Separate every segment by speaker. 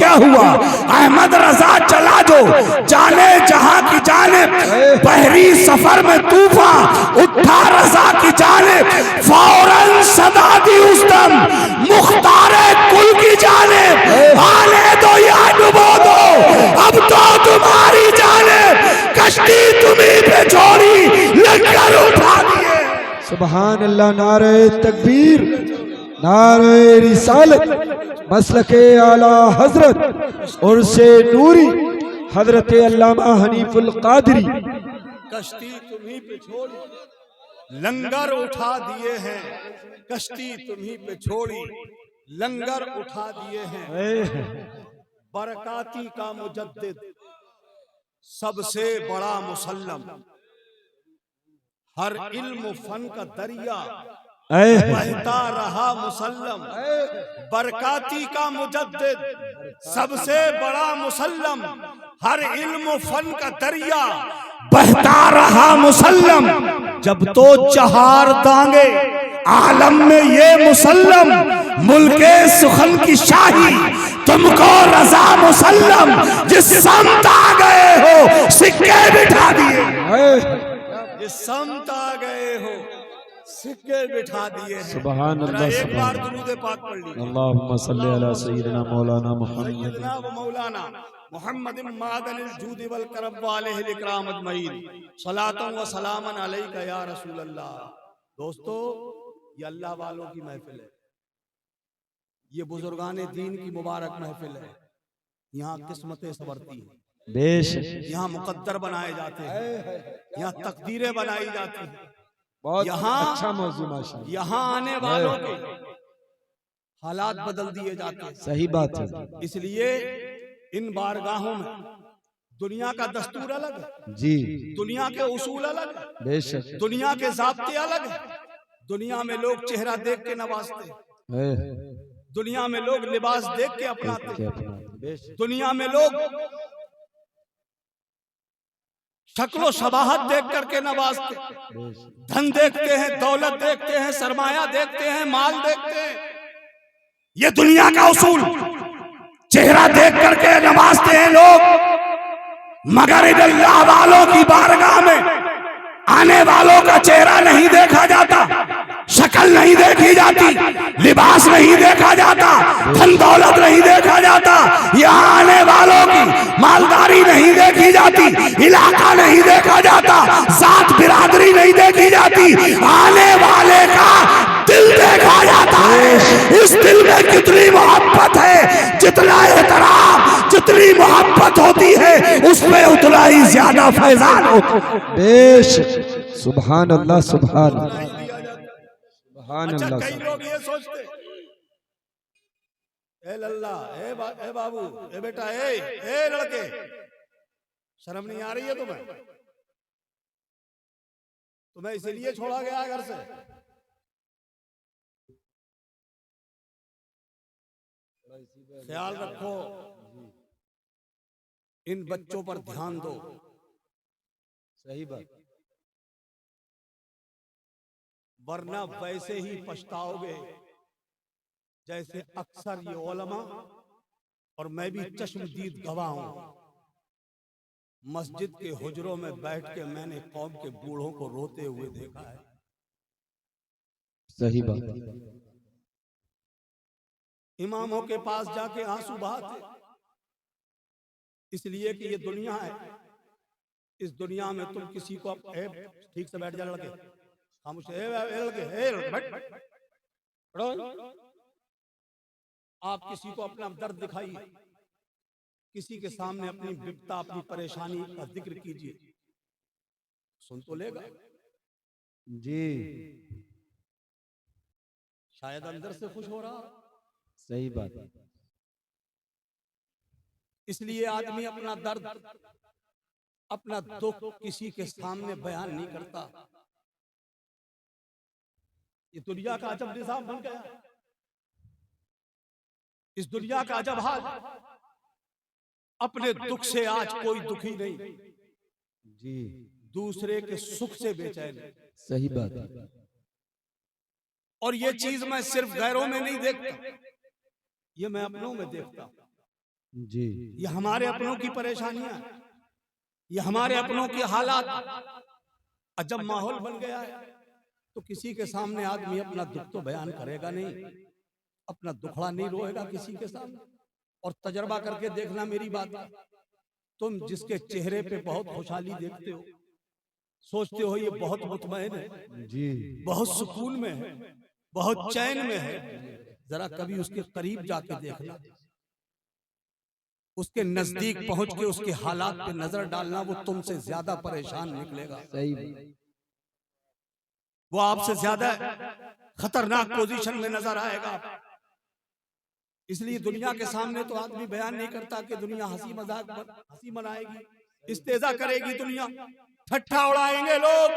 Speaker 1: क्या हुआ? अहमद रजा चला जो जाने जहां की जाने, बहरी सफर में तूफान उठा रजा की जाने, फौरन सदा दी उस दम मुख्तारे कुल की जाने, आने दो या डुबो दो अब तो तुम्हारी जाने, कश्ती तुम्हीं पे छोड़ी लंगर उठा दिए।
Speaker 2: सुभान अल्लाह। नारे तकबीर, नारे रिसालत, मसलके आला हजरत और से नूरी हजरत अल्लामा हनीफुल कादरी।
Speaker 1: कश्ती तुम्हीं पे छोड़ी लंगर उठा दिए हैं, कश्ती तुम्हीं पे छोड़ी लंगर उठा दिए हैं। बरकाती का मुजद्दिद सबसे बड़ा मुसल्लम, हर इल्म फन का दरिया बहता रहा मुसल्लम। बरकाती का मुजद्दिद सबसे बड़ा मुसल्लम, हर इल्म फन का दरिया बहता रहा मुसल्लम। जब तो चहार दांगे आलम में ये मुसल्लम, मुल्के सुखन की शाही तुमको रजा मुसल्लम। जिस समत आ गए हो सिक्के बिठा दिए, जिस समत आ गए हो सिक्के बिठा दिए हैं।
Speaker 2: सुभान अल्लाह।
Speaker 1: एक बार दुरूद पाक पढ़ लीजिए।
Speaker 2: अल्लाहुम्मा सल्ली अला सय्यिदिना मौलाना मुहम्मद
Speaker 1: मौलाना मुहम्मद मादनिल जूद वल करम व अलैहिल इकराम अजमईन, सलातन व सलामन अलैका या रसूल अल्लाह। दोस्तों, ये अल्लाह वालों की महफिल है, ये बुजुर्गाने दीन की मुबारक महफिल है। यहाँ किस्मतें संवरती हैं,
Speaker 2: बेशक
Speaker 1: यहाँ मुकद्दर बनाए जाते हैं, यहाँ तकदीरें बनाई जाती हैं।
Speaker 2: बहुत
Speaker 1: यहाँ
Speaker 2: अच्छा मौजू माशाअल्लाह।
Speaker 1: यहाँ आने वालों के हालात बदल दिए जाते हैं।
Speaker 2: सही बात है
Speaker 1: इसलिए इन बारगाहों में दुनिया का दस्तूर अलग है,
Speaker 2: जी,
Speaker 1: दुनिया के उसूल अलग है,
Speaker 2: बेशक
Speaker 1: दुनिया के ज़ाब्ते अलग है। दुनिया में लोग चेहरा देख के नवाजते हैं, दुनिया में लोग लिबास देख के अपनाते हैं, दुनिया में लोग शक्लो शबाहत देख करके नवाजते, धन देखते हैं, दौलत देखते हैं, सरमाया देखते हैं, माल देखते हैं। ये दुनिया का उसूल, चेहरा देख करके नवाजते हैं लोग। मगर इन अल्लाह वालों की बारगाह में आने वालों का चेहरा नहीं देखा जाता, शक्ल नहीं देखी जाती, लिबास नहीं देखा जाता, धन दौलत नहीं देखा जाता। यहाँ आने वालों की मालदारी नहीं देखी जाती, इलाका नहीं देखा जाता, जात बिरादरी नहीं देखी जाती। आने वाले का दिल देखा जाता है। इस दिल में कितनी मोहब्बत है, जितना एहतराम, जितनी मोहब्बत होती है उसमें उतना ही ज्यादा फैजान होता है।
Speaker 2: बेशक सुभान अल्लाह, सुभान सुभान
Speaker 1: अच्छा,
Speaker 2: अल्लाह।
Speaker 1: कई लोग ये सोचते, ए लल्ला, ए बाबू, ए बेटा, ए लड़के, शर्म नहीं आ रही है तुम्हें? तुम्हें इसीलिए छोड़ा गया घर से? ख्याल रखो, इन बच्चों पर ध्यान दो।
Speaker 2: सही बात।
Speaker 1: वरना वैसे ही पछताओगे जैसे अक्सर ये उलमा, और मैं भी चश्मदीद गवाह हूं, मस्जिद के हुजरों में बैठ के मैंने कौम के बूढ़ों को रोते हुए देखा है।
Speaker 2: सही बात।
Speaker 1: इमामों के पास जाके आंसू बहाते, इसलिए कि ये दुनिया है। इस दुनिया में तुम किसी को ठीक से बैठ जा लड़के, खामोश, आप किसी को अपना दर्द दिखाइए, किसी के सामने अपनी विपदा, अपनी परेशानी का जिक्र कीजिए, सुन तो लेगा
Speaker 2: जी,
Speaker 1: शायद अंदर से खुश हो रहा।
Speaker 2: सही बात।
Speaker 1: इसलिए आदमी अपना दर्द, अपना दुख किसी के सामने बयान नहीं करता। ये दुनिया का अजब निजाम बन गया, इस दुनिया का अजब हाल। अपने दुख से आज कोई दुखी नहीं,
Speaker 2: जी,
Speaker 1: दूसरे के सुख से बेचैन।
Speaker 2: सही बात।
Speaker 1: और ये चीज मैं सिर्फ गैरों में नहीं देखता, ये मैं अपनों में देखता हूं।
Speaker 2: जी
Speaker 1: ये हमारे अपनों की परेशानियां, ये हमारे अपनों के हालात। और जब माहौल बन गया है तो किसी के सामने आदमी अपना दुख तो बयान करेगा नहीं, अपना दुखड़ा नहीं रोएगा किसी के सामने। और तजर्बा करके देखना मेरी बात, तुम जिसके चेहरे पे बहुत खुशहाली देखते हो, सोचते हो ये बहुत मुतमईन है,
Speaker 2: जी
Speaker 1: बहुत सुकून में है, बहुत चैन में है, जरा कभी उसके करीब जाके देखना, उसके नजदीक पहुंच के उसके हालात पे नजर डालना, वो तुमसे ज्यादा परेशान निकलेगा।
Speaker 2: सही
Speaker 1: वो आपसे ज्यादा खतरनाक पोजीशन में नजर आएगा। इसलिए दुनिया के सामने तो आदमी बयान नहीं करता कि दुनिया हंसी मजाक हंसी मनाएगी, इस्तेजा करेगी, दुनिया ठट्ठा उड़ाएंगे लोग,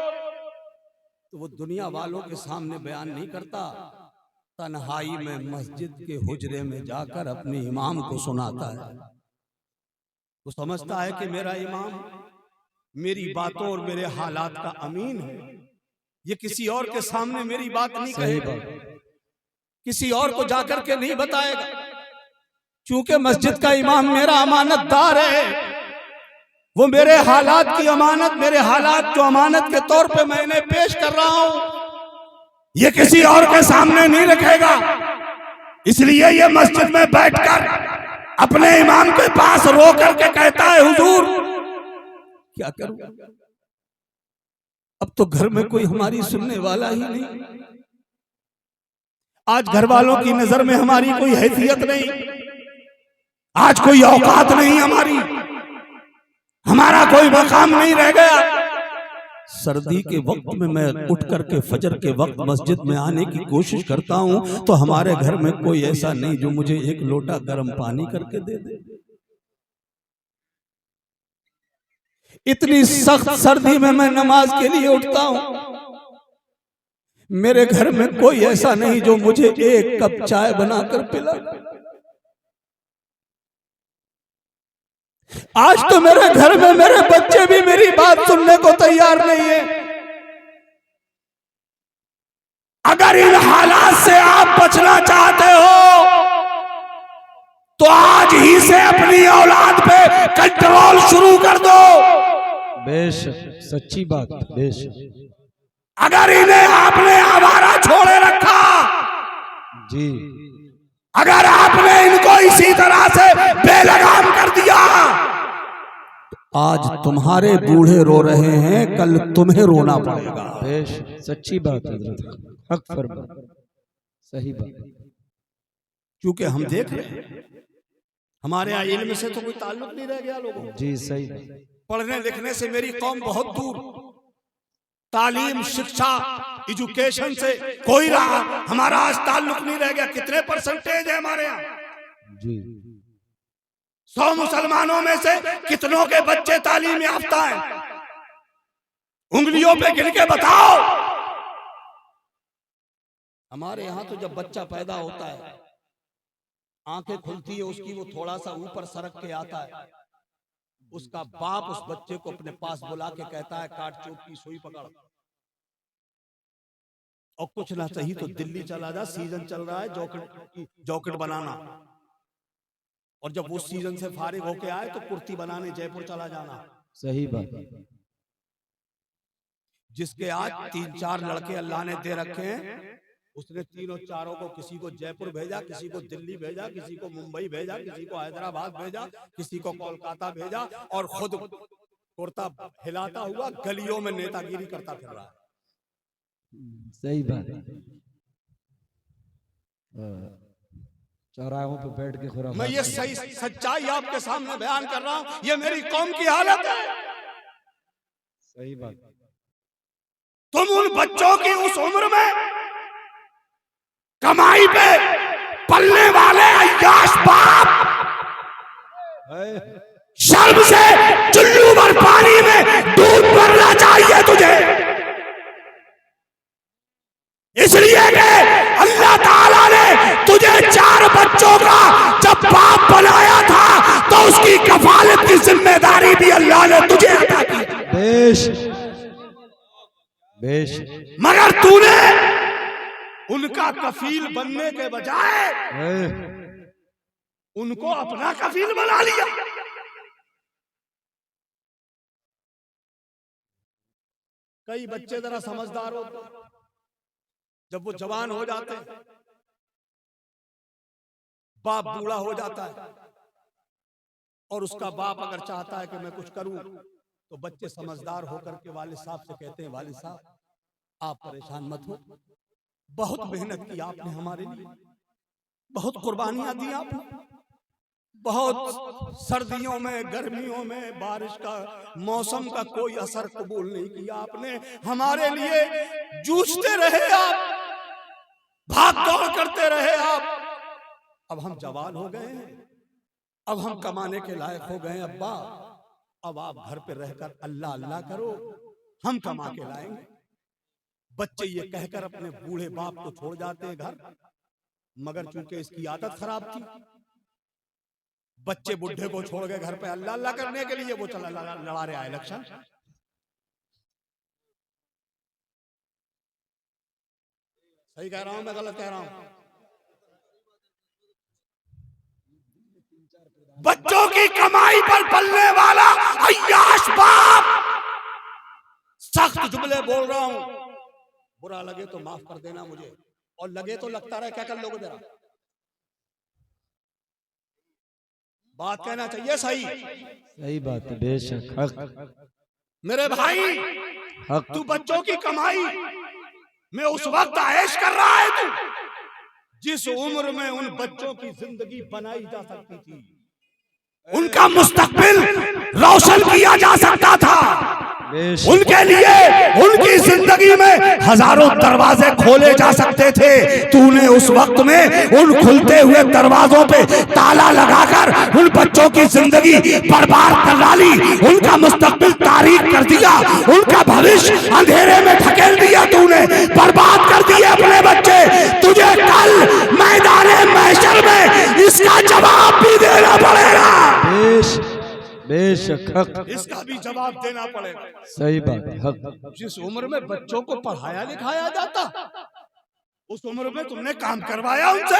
Speaker 1: तो वो दुनिया वालों के सामने बयान नहीं करता। तन्हाई में मस्जिद के हुजरे में जाकर अपने इमाम को सुनाता है। वो समझता है कि मेरा इमाम मेरी बातों और मेरे हालात का अमीन है, ये किसी और के सामने मेरी बात नहीं कहेगा, किसी और को जाकर के नहीं बताएगा। चूंकि मस्जिद का इमाम मेरा अमानतदार है, वो मेरे हालात की अमानत, मेरे हालात जो अमानत के तौर पे मैंने पेश कर रहा हूं, ये किसी और के सामने नहीं रखेगा। इसलिए ये मस्जिद में बैठकर अपने इमाम के पास रो करके कहता है, हुजूर क्या करूं, अब तो घर में कोई हमारी सुनने वाला ही नहीं, आज घर वालों की नजर में हमारी कोई हैसियत नहीं, आज कोई औकात नहीं हमारी, हमारा कोई मकाम नहीं रह गया। सर्दी के वक्त में मैं उठ करके फजर के वक्त मस्जिद में आने की कोशिश करता हूं, तो हमारे घर में कोई ऐसा नहीं जो मुझे एक लोटा गर्म पानी करके दे दे। इतनी सख्त सर्दी में मैं नमाज के लिए उठता हूं, मेरे घर में कोई ऐसा नहीं जो मुझे एक कप चाय बनाकर पिला। आज तो मेरे घर में मेरे बच्चे भी मेरी बात सुनने को तैयार नहीं है। अगर इन हालात से आप बचना चाहते हो तो आज ही से अपनी औलाद पे कंट्रोल शुरू कर दो।
Speaker 2: बेशक सच्ची बात, बेशक।
Speaker 1: अगर इन्हें आपने आवारा छोड़े रखा,
Speaker 2: जी,
Speaker 1: अगर आपने इनको इसी तरह से बेलगाम कर दिया, तो आज तुम्हारे बूढ़े रो रहे हैं, कल तुम्हें रोना पड़ेगा।
Speaker 2: बेशक सच्ची बात हजरत, हक फरमा, सही बात।
Speaker 1: क्योंकि हम देख रहे हैं हमारे यहाँ इल्म से तो कोई ताल्लुक नहीं रह गया लोगों को।
Speaker 2: जी सही बात।
Speaker 1: पढ़ने लिखने से मेरी कौम बहुत दूर, तालीम, शिक्षा, एजुकेशन से कोई रहा हमारा आज ताल्लुक नहीं रह गया। कितने परसेंटेज है हमारे यहाँ?
Speaker 2: जी
Speaker 1: 100 मुसलमानों में से कितनों के बच्चे तालीम याफ्ता हैं? उंगलियों पे गिन के बताओ। हमारे यहाँ तो जब बच्चा पैदा होता है, आंखें खुलती है उसकी, वो थोड़ा सा ऊपर सरक के आता है, उसका बाप उस बच्चे को अपने पास बुला के कहता है, काट चोट की सुई पकड़, और कुछ ना सही तो दिल्ली चला जा, सीजन चल रहा है जॉकेट बनाना, और जब वो सीजन से फारिग होके आए तो कुर्ती बनाने जयपुर चला जाना।
Speaker 2: सही बात।
Speaker 1: जिसके आज 3-4 लड़के अल्लाह ने दे रखे हैं, उसने तीनों चारों को, किसी को जयपुर भेजा, किसी को दिल्ली भेजा, किसी को मुंबई भेजा, किसी को हैदराबाद भेजा, किसी को कोलकाता भेजा, और खुद कुर्ता हिलाता हुआ गलियों में नेतागिरी करता फिर रहा है।
Speaker 2: सही बात। चौराहों पे बैठ के खुराफात,
Speaker 1: मैं ये सही सच्चाई आपके सामने बयान कर रहा हूं, ये मेरी कौम की हालत है।
Speaker 2: सही बात।
Speaker 1: तुम उन बच्चों की उस उम्र में कमाई पे पलने वाले अय्याश बाप, शर्म से चुल्लू भर पानी में दूध भरना चाहिए तुझे। इसलिए कि अल्लाह ताला ने तुझे 4 बच्चों का जब बाप बनाया था तो उसकी कफालत की जिम्मेदारी भी अल्लाह ने तुझे अता की।
Speaker 2: बेश बेश।
Speaker 1: मगर तूने उनका कफील बनने के बजाय उनको अपना कफील बना लिया। कई बच्चे जरा समझदार होते, जब वो जवान हो जाते हैं, बाप बूढ़ा हो जाता है और उसका बाप अगर चाहता है कि मैं कुछ करूं, तो बच्चे समझदार होकर के वालिद साहब से कहते हैं, वालिद साहब आप परेशान मत हो, बहुत मेहनत की आपने हमारे लिए, बहुत कुर्बानियां दी आपने, बहुत सर्दियों में गर्मियों में बारिश का मौसम का कोई असर कबूल नहीं किया आपने, हमारे लिए जूझते रहे आप, भाग दौड़ करते रहे आप। अब हम जवान हो गए हैं, अब हम कमाने के लायक हो गए अब्बा, अब आप घर पे रहकर अल्लाह अल्लाह करो, हम कमा के लाएंगे। बच्चे ये कहकर अपने बूढ़े बाप को छोड़ जाते हैं घर, मगर चूंकि इसकी आदत खराब थी, बच्चे बुढ़े को छोड़ के घर पे अल्लाह अल्लाह करने के लिए वो चला लड़ा रहा है इलेक्शन। सही कह रहा हूं मैं गलत कह रहा हूं? बच्चों की कमाई पर पलने वाला अय्याश बाप, सख्त जुमले बोल रहा हूं, बुरा लगे तो माफ कर देना मुझे, और लगे तो लगता रहे, क्या कर लोगे जरा, बात कहना चाहिए सही।
Speaker 2: सही बात है, बेशक हक।
Speaker 1: मेरे भाई
Speaker 2: हक।
Speaker 1: तू बच्चों की कमाई में उस वक्त ऐश कर रहा है तू जिस उम्र में उन बच्चों की जिंदगी बनाई जा सकती थी, उनका मुस्तकबिल रोशन किया जा सकता था, उनके लिए उनकी जिंदगी में हजारों दरवाजे खोले जा सकते थे। तूने उस वक्त में उन खुलते हुए दरवाजों पे ताला लगाकर उन बच्चों की जिंदगी बर्बाद कर डाली, उनका मुस्तकबिल तारीक कर दिया, उनका भविष्य अंधेरे में ढकेल दिया, तूने बर्बाद कर दिए अपने बच्चे। तुझे कल मैदाने महशर में इसका जवाब भी देना पड़ेगा।
Speaker 2: बेशक हक,
Speaker 1: इसका भी जवाब देना पड़ेगा।
Speaker 2: सही बात है, हक।
Speaker 1: जिस उम्र में बच्चों को पढ़ाया लिखाया जाता, उस उम्र में तुमने काम करवाया उनसे।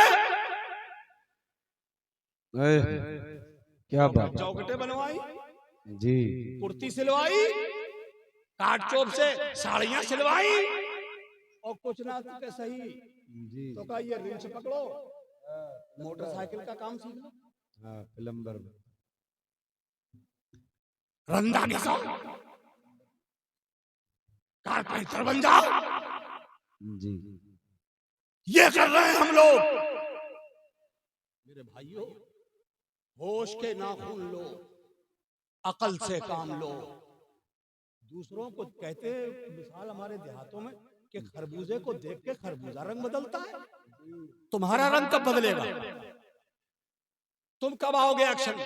Speaker 2: क्या बात,
Speaker 1: चौखटें बनवाई
Speaker 2: जी,
Speaker 1: कुर्ती सिलवाई, काट चोप से साड़ियां सिलवाई, और कुछ ना के सही
Speaker 2: जी,
Speaker 1: तो का ये रिंच पकड़ो, मोटरसाइकिल का काम सीख लो,
Speaker 2: हाँ, प्लम्बर,
Speaker 1: रंदा घिसाओ, कारपेंटर बन जाओ।
Speaker 2: जी,
Speaker 1: ये कर रहे हैं हम लोग। मेरे भाइयों, होश के नाखून लो, अकल से काम लो। दूसरों को कहते हैं, मिसाल हमारे देहातों में, कि खरबूजे को देख के खरबूजा रंग बदलता है, तुम्हारा रंग कब बदलेगा? तुम कब आओगे एक्शन?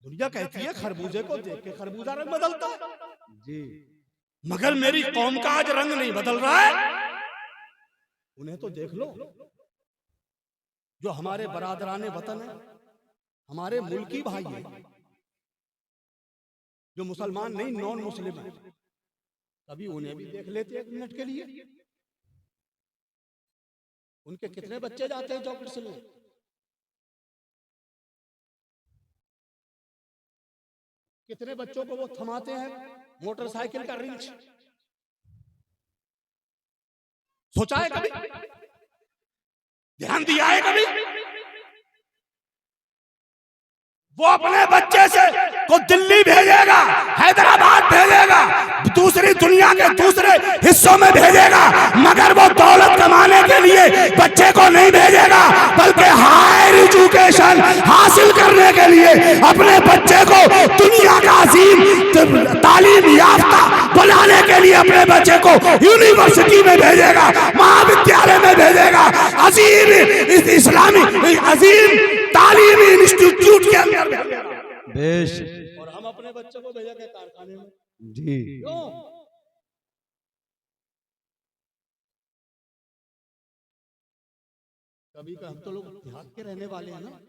Speaker 1: दुनिया कहती है खरबूजे को देख के खरबूजा रंग बदलता है,
Speaker 2: जी,
Speaker 1: मगर मेरी कौम का आज रंग नहीं बदल रहा है। उन्हें तो देख लो, जो हमारे बरादराने वतन है, हमारे मुल्की भाई हैं, जो मुसलमान नहीं नॉन मुस्लिम है, कभी उन्हें भी देख लेते 1 मिनट के लिए। उनके कितने बच्चे जाते हैं चौखट से ले, कितने बच्चों को वो थमाते हैं मोटरसाइकिल का रिंच। सोचा है कभी? ध्यान दिया है कभी? वो अपने बच्चे से को दिल्ली भेजेगा, हैदराबाद भेजेगा, दूसरी दुनिया के दूसरे हिस्सों में भेजेगा, मगर वो दौलत कमाने के लिए बच्चे को नहीं भेजेगा, बल्कि हायर एजुकेशन हासिल करने के लिए अपने बच्चे को दुनिया का अजीम तालीम याफ्ता बनाने के लिए अपने बच्चे को यूनिवर्सिटी में भेजेगा, महाविद्यालय में भेजेगा, अजीम इस्लामी अजीम तालीमी इंस्टीट्यूट के अंदर भेजेगा।
Speaker 2: बेश,
Speaker 1: और हम अपने बच्चों को भेजा के कारखाने में।
Speaker 2: जी,
Speaker 1: क्यों? कभी का हम तो लोग देहात के रहने वाले हैं ना,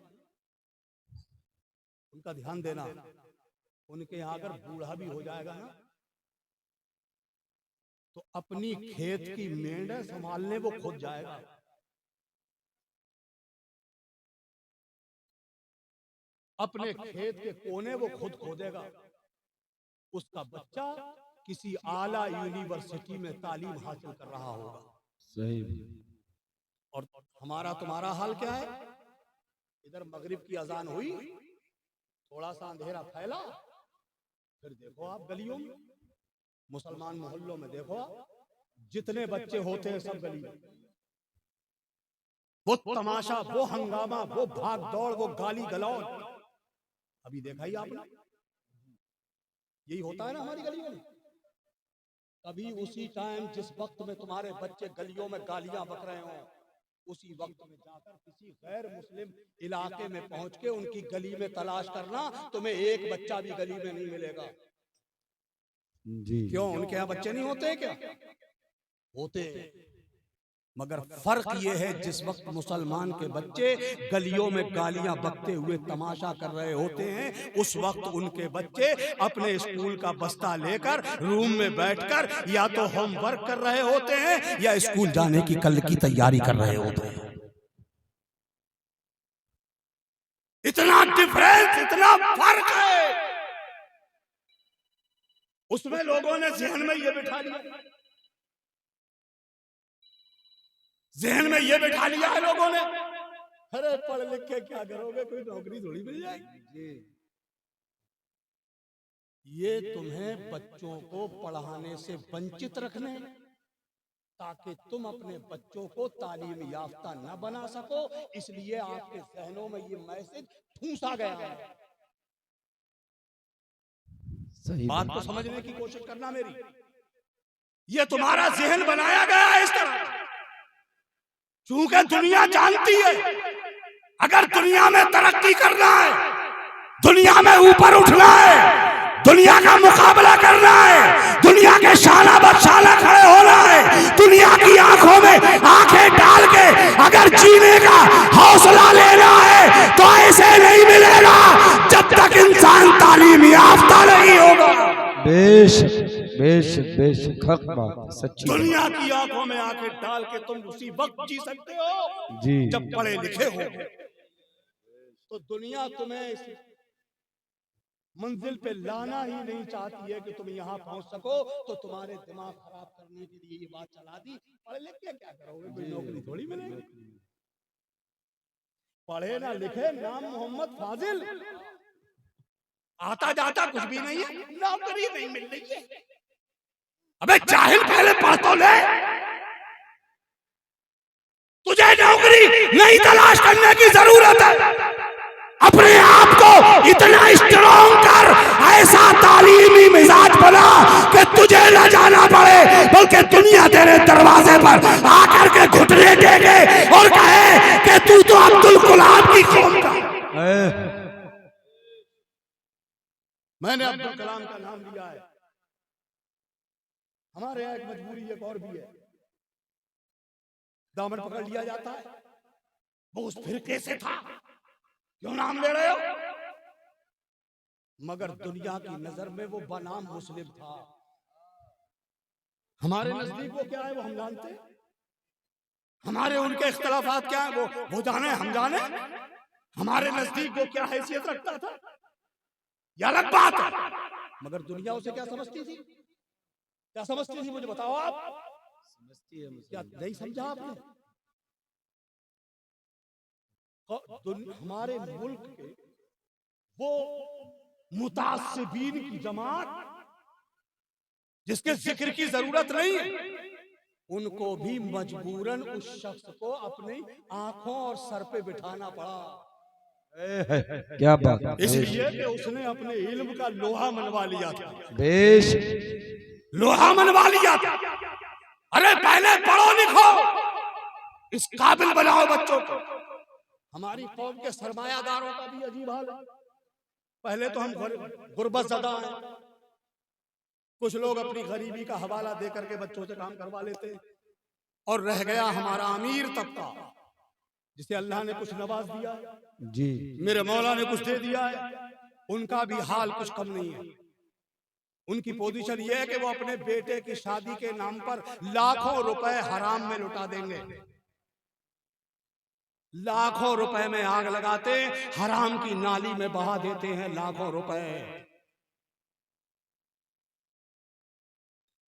Speaker 1: उनका ध्यान देना। उनके यहाँ अगर बूढ़ा भी हो जाएगा ना, तो अपनी खेत की मेंढ संभालने वो खुद जाएगा। अपने खेत के कोने वो खुद खोदेगा, उसका बच्चा किसी आला यूनिवर्सिटी में तालीम हासिल कर रहा होगा।
Speaker 2: सही।
Speaker 1: और हमारा तुम्हारा हाल क्या है? इधर मगरिब की अजान हुई, थोड़ा सा अंधेरा फैला, फिर देखो आप गलियों में, मुसलमान मोहल्लों में देखो आप, जितने बच्चे होते हैं सब गली में, वो तमाशा, वो हंगामा, वो भाग दौड़, वो गाली गलौज, अभी देखा ही आपने। यही होता है ना हमारी गली में। कभी उसी टाइम जिस वक्त में तुम्हारे बच्चे गलियों में गालियां बक रहे हो, उसी वक्त में जाकर किसी गैर मुस्लिम इलाके में पहुंच के उनकी गली में तलाश करना, तुम्हें एक बच्चा भी गली में नहीं मिलेगा।
Speaker 2: जी।
Speaker 1: क्यों? उनके यहाँ बच्चे नहीं होते क्या? होते, मगर फर्क ये है जिस वक्त मुसलमान के बच्चे गलियों में गालियां बकते हुए तमाशा कर रहे होते हैं, उस वक्त उनके बच्चे अपने स्कूल का बस्ता लेकर रूम में बैठकर या तो होमवर्क कर रहे होते हैं या स्कूल जाने की कल की तैयारी कर रहे होते हैं। इतना डिफरेंस, इतना फर्क है। उसमें लोगों ने जहन में ये बिठा लिया, जहन में ये बिठा लिया है लोगों ने, अरे पढ़ लिख के क्या करोगे, कोई नौकरी थोड़ी मिल जाएगी। ये तुम्हें बच्चों को पढ़ाने से वंचित रखने, ताकि तुम अपने बच्चों को तालीम याफ्ता न बना सको, इसलिए आपके जहनों में ये मैसेज ठूंसा गया है।
Speaker 2: सही
Speaker 1: बात को समझने की कोशिश करना मेरी। ये तुम्हारा जहन बनाया गया है इस तरह, क्योंकि दुनिया जानती है अगर दुनिया में तरक्की करना है, दुनिया में ऊपर उठना है, दुनिया का मुकाबला करना है, दुनिया के शाना बशाना खड़े होना है, दुनिया की आंखों में आंखें डाल के अगर जीने का हौसला लेना है, तो ऐसे नहीं मिलेगा जब तक इंसान तालीम याफ्ता नहीं होगा।
Speaker 2: बेशक बेशक बेशक, हक बात, सच्ची।
Speaker 1: दुनिया की आंखों में आंखें डाल के तुम उसी वक्त जी सकते हो
Speaker 2: जी
Speaker 1: जब पढ़े लिखे हो। तो दुनिया तुम्हें इस मंजिल पे लाना ही नहीं चाहती है कि तुम यहाँ पहुंच सको, तो तुम्हारे दिमाग खराब करने के लिए ये बात चला दी, पढ़े लिख के क्या करोगे, कोई नौकरी थोड़ी मिलेगी। पढ़े ना लिखे, नाम मोहम्मद फाजिल, आता जाता कुछ भी नहीं है, नौकरी नहीं मिल रही है। अबे जाहिल, पहले पढ़ तो ले, तुझे नौकरी नहीं तलाश करने की जरूरत है। अपने आप को इतना स्ट्रॉन्ग कर, ऐसा तालीमी मिजाज बना कि तुझे न जाना पड़े, बल्कि दुनिया तेरे दरवाजे पर आकर के घुटने टेके और कहे कि तू तो अब्दुल कलाम की कौम का। मैंने अब्दुल कलाम का नाम लिया है, हमारे यहाँ एक मजबूरी एक और भी है, दामन पकड़ लिया जाता है, वो उस फिरके से था, क्यों नाम ले रहे हो? मगर दुनिया की नजर में वो बनाम मुस्लिम था। हमारे नजदीक वो क्या है वो हम जानते हैं, हमारे उनके इख्तलाफात क्या है वो जाने हम जाने, हमारे नजदीक वो क्या हैसियत रखता था ये अलग बात है। मगर दुनिया उसे क्या समझती थी, क्या समझती थी, मुझे बताओ आप। समझती है क्या नहीं समझा आपने? हमारे मुल्क के वो मुतासिबीन की जमात जिसके जिक्र की जरूरत नहीं है, उनको भी मजबूरन उस शख्स को अपनी आंखों और सर पे बिठाना पड़ा।
Speaker 2: क्या बात,
Speaker 1: इसलिए कि उसने अपने इल्म का लोहा मनवा लिया था।
Speaker 2: बेश
Speaker 1: लोहा मनवा लिया था। अरे पहले पढ़ो लिखो, इस काबिल बनाओ बच्चों को। हमारी कौम के सरमायादारों का भी अजीब हाल है। पहले तो हम गुर्बत ज़दा हैं, कुछ लोग अपनी गरीबी का हवाला दे करके बच्चों से काम करवा लेते, और रह गया हमारा अमीर तबका जिसे अल्लाह ने कुछ नवाज दिया है
Speaker 2: जी,
Speaker 1: मेरे मौला ने कुछ दे दिया है, उनका भी हाल कुछ कम नहीं है। उनकी पोजीशन ये है कि वो अपने बेटे की शादी के नाम पर लाखों रुपए हराम में लुटा देंगे। लाखों रुपए में आग लगाते, हराम की नाली में बहा देते हैं लाखों रुपए।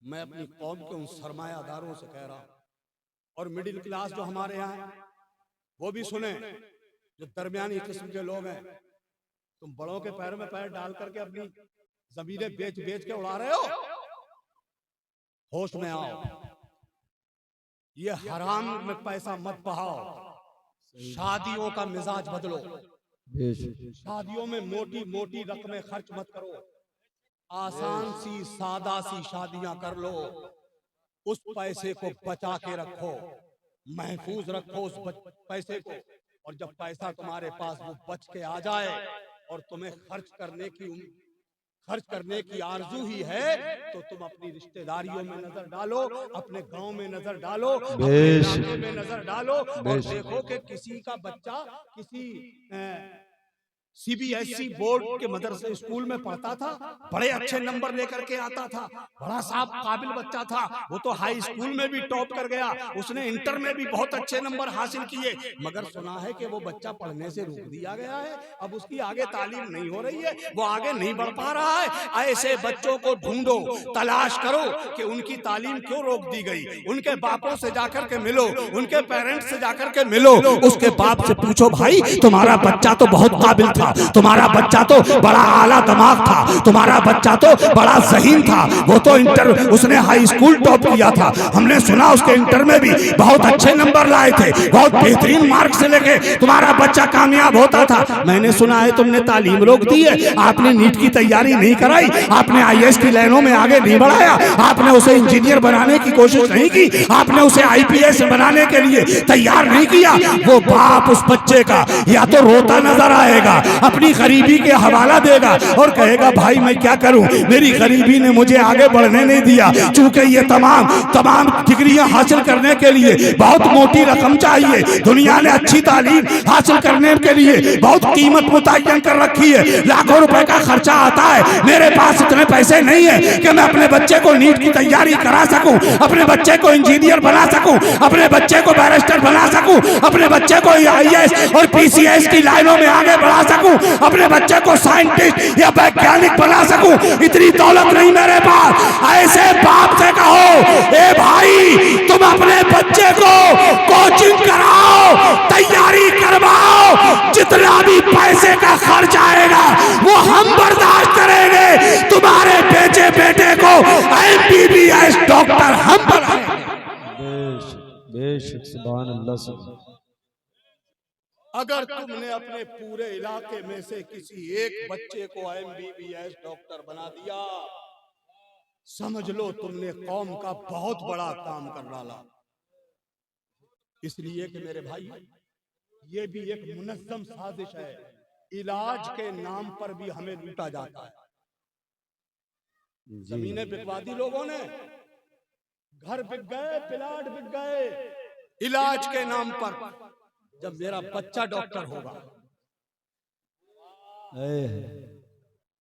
Speaker 1: मैं अपनी कौम के उन सरमायादारों से कह रहा हूं, और मिडिल क्लास जो हमारे यहाँ है वो भी सुने, जो दरमियानी किस्म के लोग हैं, तुम बड़ों के पैर में पैर डाल करके अपनी जमीनें बेच बेच के उड़ा रहे हो, होश में आओ। ये हराम में पैसा मत बहाओ, शादियों का मिजाज बदलो, शादियों में मोटी मोटी रकमें खर्च मत करो, आसान सी सादा सी शादियां कर लो, उस पैसे को बचा के रखो, महफूज रखो उस पैसे को, और जब पैसा तुम्हारे पास वो बच के आ जाए और तुम्हें खर्च करने की आरजू ही है, तो तुम अपनी रिश्तेदारियों में नजर डालो, अपने गांव में नजर डालो, अपने इलाके में नजर डालो, और देखो कि किसी का बच्चा किसी CBSE बोर्ड के मदरसे स्कूल में पढ़ता था, बड़े अच्छे नंबर लेकर के आता था, बड़ा साफ काबिल बच्चा था, वो तो हाई स्कूल में भी टॉप कर गया, उसने इंटर में भी बहुत अच्छे नंबर हासिल किए, मगर सुना है कि वो बच्चा पढ़ने से रोक दिया गया है, अब उसकी आगे तालीम नहीं हो रही है, वो आगे नहीं बढ़ पा रहा है। ऐसे बच्चों को ढूंढो, तलाश करो कि उनकी तालीम क्यों रोक दी गई, उनके बापों से जाकर के मिलो, उनके पेरेंट्स से जाकर के मिलो, उसके बाप से पूछो, भाई तुम्हारा बच्चा तो बहुत काबिल था, तुम्हारा बच्चा तो बड़ा आला दिमाग था, तुम्हारा बच्चा तो बड़ा ज़हीन था, वो तो इंटर उसने हाई स्कूल टॉप किया था, हमने सुना उसके इंटर में भी बहुत अच्छे नंबर लाए थे, बहुत बेहतरीन मार्क्स से लेके तुम्हारा बच्चा कामयाब होता था। मैंने सुना है तुमने तालीम रोक दी है, आपने नीट की तैयारी नहीं कराई, आपने IAS की लाइनों में आगे नहीं बढ़ाया, आपने उसे इंजीनियर बनाने की कोशिश नहीं की, आपने उसे IPS बनाने के लिए तैयार नहीं किया। वो बाप उस बच्चे का या तो रोता नजर आएगा, अपनी गरीबी के हवाला देगा और कहेगा, भाई मैं क्या करूं, मेरी गरीबी ने मुझे आगे बढ़ने नहीं दिया, चूंकि ये तमाम डिग्रियां हासिल करने के लिए बहुत मोटी रकम चाहिए, दुनिया ने अच्छी तालीम हासिल करने के लिए बहुत कीमत मुतय्यन कर रखी है, लाखों रुपए का खर्चा आता है, मेरे पास इतने पैसे नहीं है कि मैं अपने बच्चे को नीट की तैयारी करा सकूं, अपने बच्चे को इंजीनियर बना सकूं, अपने बच्चे को बैरिस्टर बना सकूं, अपने बच्चे को IAS और PCS की लाइनों में आगे बढ़ा सकूं, अपने बच्चे को साइंटिस्ट या वैज्ञानिक बना सकूं, इतनी दौलत नहीं मेरे पास। ऐसे बाप से कहो, ए भाई तुम अपने बच्चे को कोचिंग कराओ, तैयारी करवाओ, जितना भी पैसे का खर्च आएगा वो हम बर्दाश्त करेंगे, तुम्हारे बेटे को MBBS डॉक्टर हम बनाएंगे।
Speaker 2: बेशक सुभान अल्लाह।
Speaker 1: अगर तुमने अपने पूरे इलाके में से किसी एक बच्चे को MBBS डॉक्टर बना दिया, समझ लो तुमने कौम का बहुत बड़ा काम कर डाला। इसलिए कि मेरे भाई, ये भी एक मुनज़्ज़म साजिश है, इलाज के नाम पर भी हमें लूटा जाता है। जमीनें बिकवा दी लोगों ने, घर बिक गए, प्लाट बिक गए, इलाज के नाम पर। जब मेरा बच्चा डॉक्टर होगा,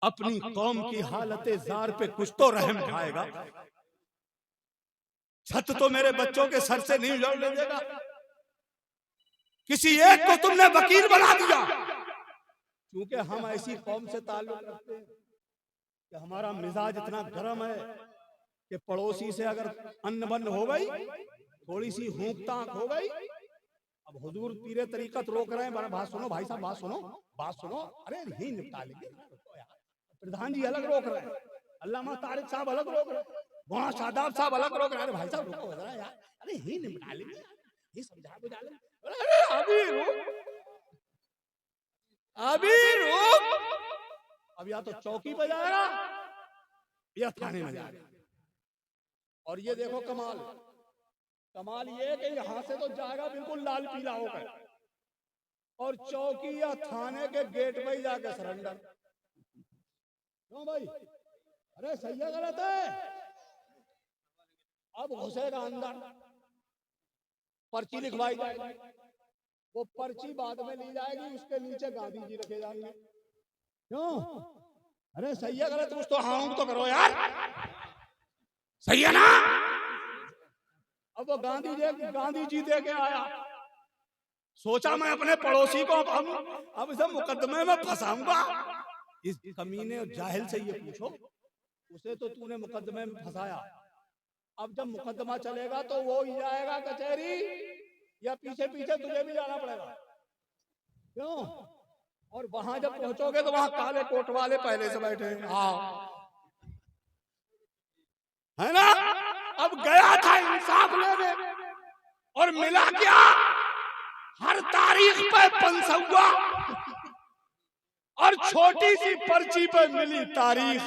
Speaker 1: अपनी कौम की हालत जार पे कुछ तो रहम खाएगा। छत तो मेरे बच्चों के सर से नहीं उजड़ने देगा। किसी एक को तुमने वकील बना दिया, क्योंकि हम ऐसी कौम से ताल्लुक रखते हैं कि हमारा मिजाज इतना गर्म है कि पड़ोसी से अगर अन्न बंद हो गई, थोड़ी सी हुक ताक हो गई, अब हुजूर पीरे तरीकत रोक रहे हैं, बात सुनो भाई साहब, बात सुनो, अरे यही निपटा लेंगे। प्रधान जी अलग रोक रहे हैं, अल्लामा तारिक साहब अलग रोक रहे हैं, मौलाना शादाब साहब अलग रोक रहे हैं, अरे भाई साहब रुको जरा यार, अरे यही निपटा लेंगे, ये समझा बुझा लेंगे, अभी रुक, अब या तो चौकी पे जाएगा या थाने में जाएगा। और ये देखो कमाल ये कि यहां से तो जाएगा बिल्कुल लाल पीला होकर, और चौकी या थाने के गेट पे ही जाकर सरेंडर। क्यों भाई, अरे सही है गलत है, अब घुसेगा अंदर, पर्ची लिखवाई जाएगी, वो पर्ची बाद में ली जाएगी, उसके नीचे गांधी जी रखे जाएंगे। क्यों, अरे सही है गलत, कुछ तो हाँ तो करो यार, सही है ना। अब वो गांधी जी दे के आया, सोचा मैं अपने पड़ोसी को अब इसे मुकदमे में फंसाऊंगा। इस कमीने और जाहिल से ये पूछो, उसे तो तूने मुकदमे में फंसाया, अब जब मुकदमा चलेगा तो वो ही जाएगा कचहरी या पीछे पीछे तुझे भी जाना पड़ेगा? क्यों? और वहां जब पहुंचोगे तो वहां काले कोट वाले पहले से बैठे हैं। हाँ, है ना? अब गया था इंसाफ लेने और मिला क्या? हर तारीख पे पंसौआ और छोटी सी पर्ची पे मिली तारीख।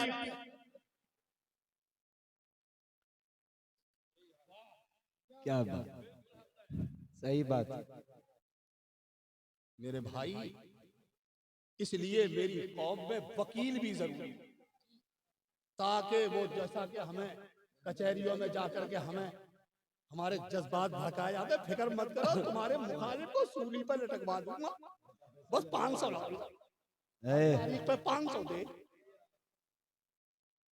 Speaker 2: क्या बात, सही बात है
Speaker 1: मेरे भाई, इसलिए मेरी कौम में वकील भी जरूरी, ताकि वो जैसा कि हमें कचहरियों में जाकर के हमें हमारे जज्बात भड़काए जाते, फिक्र मत करो, तुम्हारे मुखालिफ को सूली पर लटकवा दूंगा, बस 500 तारीख पे 500 दे,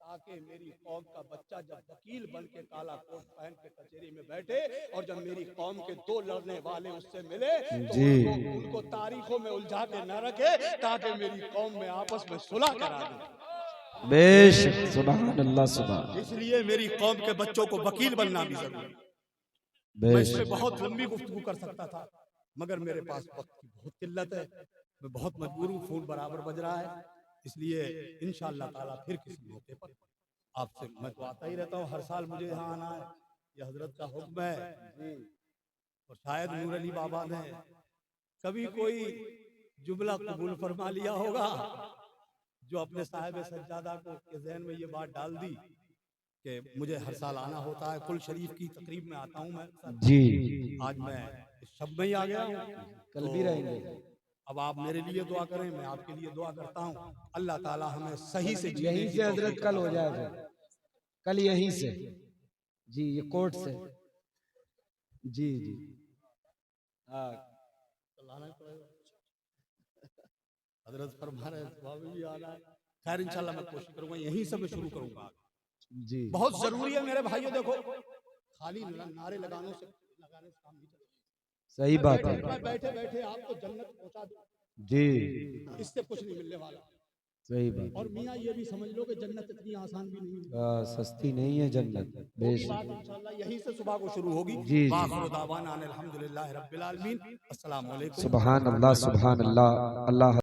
Speaker 1: ताकि मेरी कौम का बच्चा जब वकील बन के काला कोट पहन के कचहरी में बैठे और जब मेरी कौम के दो लड़ने वाले उससे मिले तो उनको तारीखों में उलझा के न रखे, ताकि मेरी कौम में आपस में सुलह करा दे।
Speaker 2: बेशक, सुभान अल्लाह, सुभान।
Speaker 1: इसलिए मेरी कौम के बच्चों को वकील बनना भी जरूरी है। मैं इसमें बहुत लंबी गुफ्तगू कर सकता था, मगर मेरे पास वक्त की बहुत किल्लत है, मैं बहुत मजबूर हूँ, खून बराबर बज रहा है। इसलिए इंशाअल्लाह ताला फिर किसी मौके पर आपसे, मैं तो आता ही रहता हूँ, हर साल मुझे यहाँ आना है, ये हजरत का हुक्म है। और शायद नूर अली बाबा ने कभी कोई जुमला कबूल फरमा लिया होगा जो अपने साहिब सज्जादा को के ज़हन में ये बात डाल दी कि मुझे हर साल आना होता है। कुल शरीफ की तकरीब में आता हूँ मैं
Speaker 2: जी,
Speaker 1: आज मैं इस शब में ही आ गया हूँ,
Speaker 2: कल भी रहेंगे।
Speaker 1: अब आप मेरे लिए दुआ करें, मैं आपके लिए दुआ करता हूँ। अल्लाह ताला हमें सही से
Speaker 2: यहीं से हजरत कल हो जाएगा, कल यहीं से जी, ये कोर्ट से जी जी। हाँ,
Speaker 1: हजरत फरमा रहे हैं भी आना है। खैर इंशाल्लाह मैं कोशिश करूंगा, यहीं से मैं शुरू करूंगा
Speaker 2: जी।
Speaker 1: बहुत जरूरी है मेरे भाइयों, देखो खाली नारे लगाने से काम नहीं चलेगा।
Speaker 2: सही बात है
Speaker 1: मैं बैठे बैठे आपको जन्नत पहुंचा दूं
Speaker 2: जी,
Speaker 1: इससे कुछ नहीं मिलने वाला।
Speaker 2: सही बात।
Speaker 1: और मियाँ ये भी समझ लो कि जन्नत इतनी आसान भी नहीं है,
Speaker 2: सस्ती नहीं है जन्नत। बेशक,
Speaker 1: इंशाल्लाह यहीं से सुबह को शुरू होगी।
Speaker 2: जी,
Speaker 1: वाखिर दावाना अनिल हम्दुलिल्लाहि रब्बिल आलमीन। अस्सलाम वालेकुम।
Speaker 2: सुभान अल्लाह, सुभान अल्लाह। अल्लाह